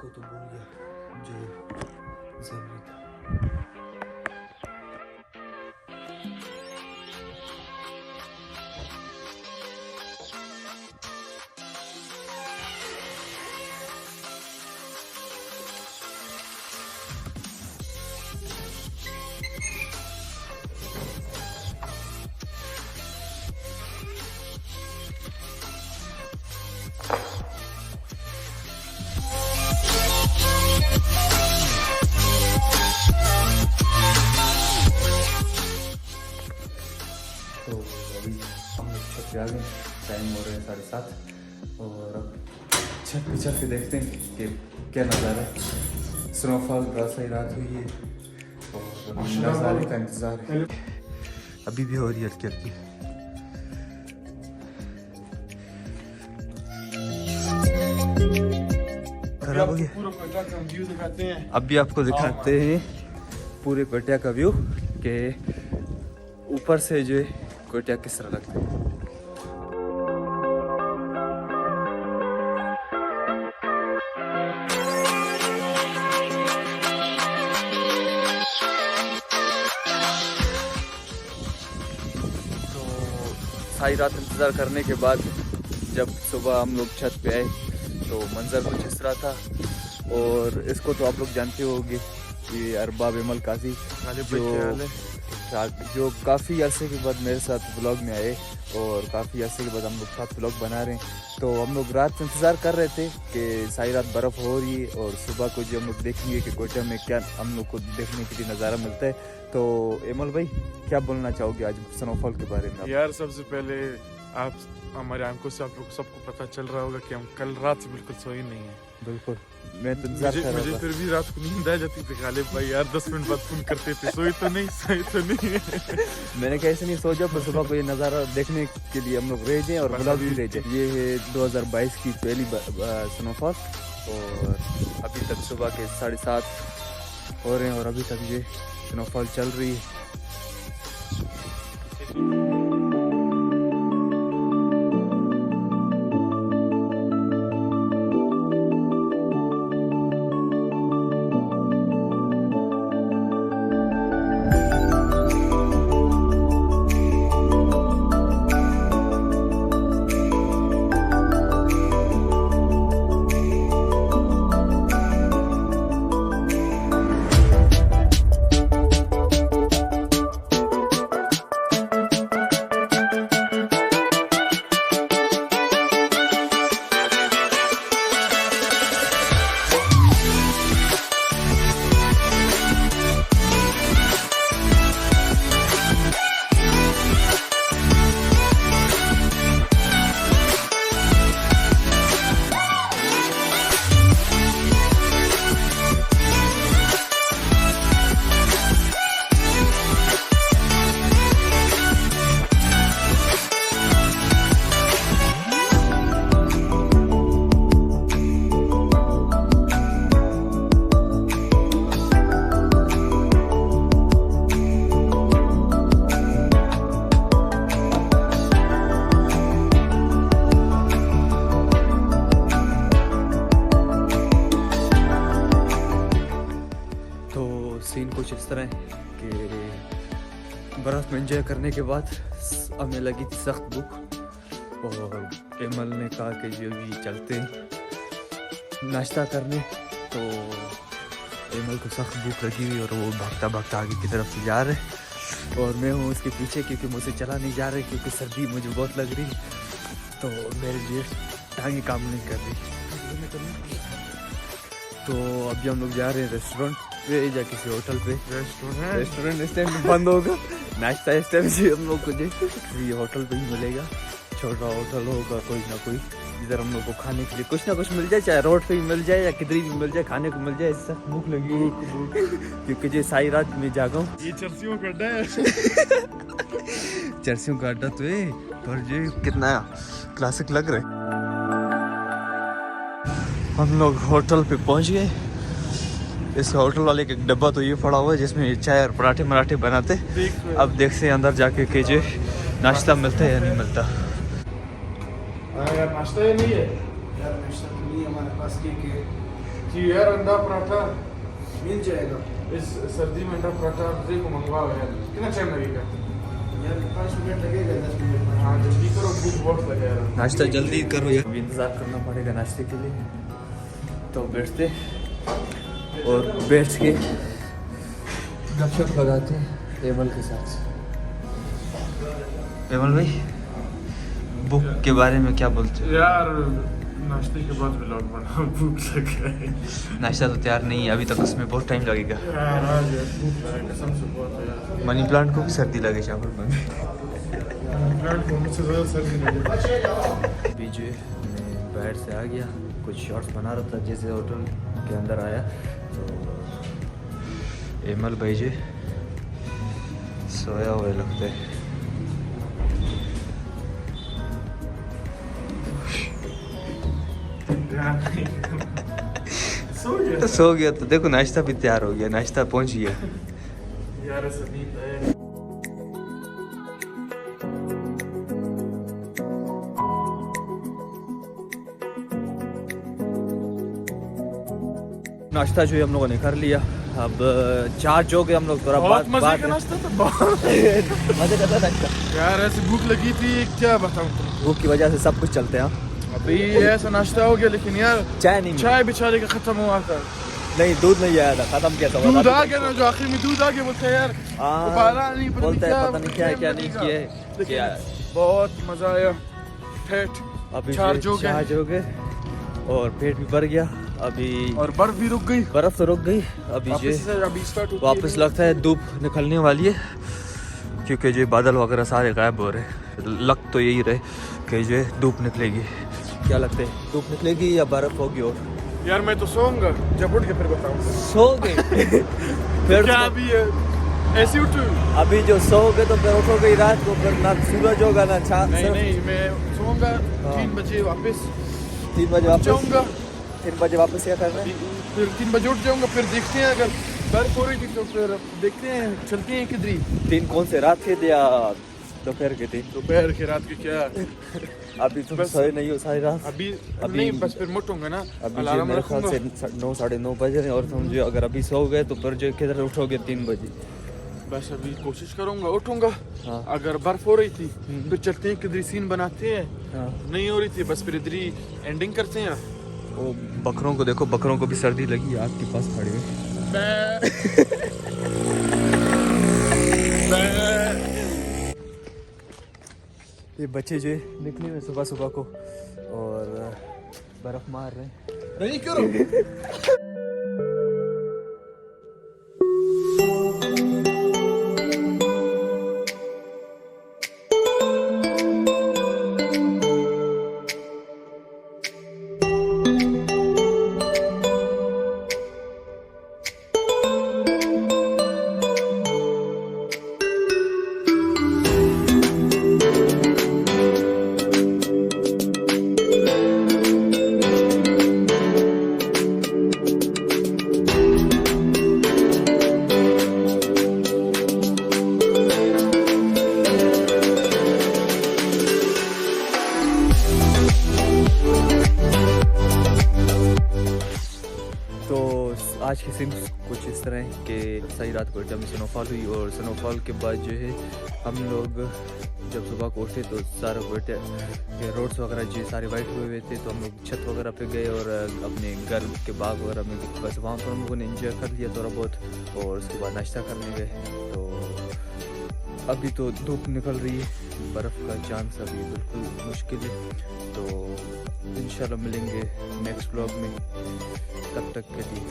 को तो भूल गया जो जरूरी था। तो अभी हम लोग छत पे आ गए, टाइम हो रहा है 7:30 और अब छत पे चल के देखते हैं कि क्या नज़ारा है। स्नोफॉल बहुत सही रात हुई है और नज़ारे का इंतज़ार है। अभी भी हो रही है हल्की हल्की। खराब हो गया। अभी आपको दिखाते हैं पूरे कोयटा का व्यू के ऊपर से जो है कोयटा किस तरह लगता है। तो सारी रात इंतज़ार करने के बाद जब सुबह हम लोग छत पे आए तो मंजर कुछ इस तरह था। और इसको तो आप लोग जानते होंगे कि अरबाब इमल काजी जो काफ़ी अरसे के बाद मेरे साथ व्लॉग में आए और काफ़ी अरसे के बाद हम लोग साथ व्लॉग बना रहे हैं। तो हम लोग रात इंतज़ार कर रहे थे कि सारी रात बर्फ़ हो रही है और सुबह को जो हम लोग देखेंगे कि कोयटा में क्या हम लोग को देखने के लिए नज़ारा मिलता है। तो इमल भाई क्या बोलना चाहोगे आज स्नोफॉल के बारे में? यार सबसे पहले आप हमारे आंखों से आप लोग सबको पता चल रहा होगा कि हम कल रात से बिल्कुल सोए नहीं है। बिल्कुल, मैं तो इंतजार कर रहा था। मुझे फिर भी रात को नींद आ जाती थी गालिब भाई यार 10 मिनट बाद फोन करते थे सोए तो नहीं मैंने कैसे नहीं सोचा पर सुबह को ये नज़ारा देखने के लिए हम लोग रह जाएं और ब्लॉग भी रह जाए। ये है 2022 की पहली स्नोफॉल और अभी तक सुबह के 7:30 हो रहे हैं और अभी तक ये स्नोफॉल चल रही है। सीन कुछ इस तरह है कि बर्फ़ में एंजॉय करने के बाद हमें लगी थी सख्त भूख और एमल ने कहा कि जो भी चलते हैं नाश्ता करने। तो एमल को सख्त भूख लगी हुई और वो भागता भागता आगे की तरफ जा रहे और मैं हूँ उसके पीछे क्योंकि मुझसे चला नहीं जा रहा क्योंकि सर्दी मुझे बहुत लग रही। तो मेरे लिए टांगे काम नहीं कर रही। तो अभी हम लोग जा रहे हैं रेस्टोरेंट पे या किसी होटल पे। रेस्टोरेंट इस टाइम बंद होगा, नाश्ता इस टाइम से हम लोग को ये होटल पे ही मिलेगा। छोटा होटल होगा कोई ना कोई जिधर हम लोग को खाने के लिए कुछ ना कुछ मिल जाए, चाहे रोड पे ही मिल जाए या किधर भी मिल जाए, खाने को मिल जाए। इससे भूख लगी क्योंकि जो सारी रात में जागा हूँ। ये चर्सियों का अड्डा है चर्सियों का अड्डा तो है पर ये कितना क्लासिक लग रहा है। हम लोग होटल पे पहुंच गए। इस होटल वाले का एक डब्बा तो ये पड़ा हुआ है जिसमें चाय और पराठे मराठे बनाते। अब देखते हैं अंदर जाके कि जो नाश्ता मिलता है या नहीं मिलता। यार नाश्ता ही नहीं है यार नाश्ता तो नहीं हमारे पास, क्योंकि जी यार अंडा पराठा मिल जाएगा इस सर्दी में अंडा पराठा मुझे को मंगवाओ यार। कितना टाइम लगेगा? यार 5 मिनट लगेगा 10 मिनट में। हाँ जल्दी करो, भूख बहुत लगा यार। नाश्ता जल्दी करो यार, अभी इंतज़ार करना पड़ेगा नाश्ते के लिए। तो बैठते और बैठ के गपशप लगाते एमल के साथ। एमल भाई बुक के बारे में क्या बोलते हो? यार नाश्ते के बाद व्लॉग बना, भूख लग है। नाश्ता तो तैयार नहीं है अभी तक, उसमें बहुत टाइम लगेगा। यार आज भूख लगा कसम से बहुत है यार। मनी प्लांट को भी सर्दी लगे शामिल में। प्लांट को मुझसे ज़्यादा सर्दी लगी। अभी जो मैं बाहर से आ गया, कुछ शॉट्स बना रहा था जैसे होटल के अंदर आया तो एमल भाई जी सोया हुए लगते हैं। सो गया तो सो गया तो देखो नाश्ता भी तैयार हो गया, नाश्ता पहुंच गया। यार ऐसा नींद है। नाश्ता जो है हम लोगों ने कर लिया, अब चार्ज हो गए हम लोग थोड़ा बहुत मजे का नाश्ता था, बहुत मजे का था नाश्ता। यार ऐसे भूख लगी थी क्या बताऊं तुमको। भूख की वजह से सब कुछ चलते हैं। अभी ऐसा नाश्ता हो गया लेकिन यार चाय नहीं चाय बेचारे का खत्म हुआ था। नहीं दूध नहीं आया था, खत्म किया था। दूध आ गया ना, जो आखिर में दूध आ गया बोलते हैं यार उबाला नहीं, बोलते हैं पता नहीं क्या क्या नहीं किया है लेकिन क्या। बहुत मजा आया। पेट अभी चार्ज हो गए और पेट भी भर गया अभी, और बर्फ भी रुक गई। बर्फ तो रुक गई अभी अभी स्टार्ट होती वापस है। लगता है धूप निकलने वाली है, क्योंकि जो बादल वगैरह सारे गायब हो रहे हैं। लग तो यही रहे कि जो धूप निकलेगी। क्या लगता है धूप निकलेगी या बर्फ होगी? और यार मैं तो सोऊंगा, जब उठ के फिर बताऊंगा। सो गए फिर क्या अभी है ऐसे उठूं? अभी जो सोओगे तो फिर उठोगे ही रात को, फिर ना सूरज होगा ना चांद। नहीं मैं सोऊंगा। हाँ। 3 बजे वापस 3 बजे वापस जाऊंगा। 3 बजे वापस क्या करना है? फिर 3 बजे उठ जाऊंगा, फिर देखते हैं अगर बर्फ हो रही थी तो फिर देखते हैं, चलते हैं किधर ही। 3 कौन से, रात के या दोपहर के 3? दोपहर के रात के क्या अभी तुम सोए नहीं हो सारी रात? अभी नहीं, बस फिर मुटूंगा ना, अभी जो अलार्म मेरे ख्याल रखूंगा। से 9 साढ़े 9 बज रहे हैं और तुम जो अगर अभी सो गए तो फिर जो किधर उठोगे 3 बजे? बस अभी कोशिश करूंगा उठूंगा। हाँ। अगर बर्फ हो रही थी फिर चलते हैं किधर सीन बनाते हैं। हाँ। नहीं हो रही थी बस फिर इधर ही एंडिंग करते हैं। वो बकरों को देखो, बकरों को भी सर्दी लगी है आपके पास खड़े हुए। ये बच्चे जो निकले हुए सुबह सुबह को और बर्फ मार रहे हैं। नहीं करो। आज के सीन कुछ इस तरह है कि सही रात को जब स्नोफॉल हुई और स्नोफॉल के बाद जो है हम लोग जब सुबह को उठे तो सारे बेटे रोड्स वगैरह जो सारे वाइट हुए थे, तो हम लोग छत वगैरह पे गए और अपने घर के बाग वगैरह में बस वहाँ पर हम लोगों ने एंजॉय कर लिया थोड़ा बहुत और उसके बाद नाश्ता करने गए। तो अभी तो धूप निकल रही है, बर्फ़ का चांस अभी बिल्कुल मुश्किल है। तो इंशाल्लाह मिलेंगे नेक्स्ट व्लॉग में, तब तक के लिए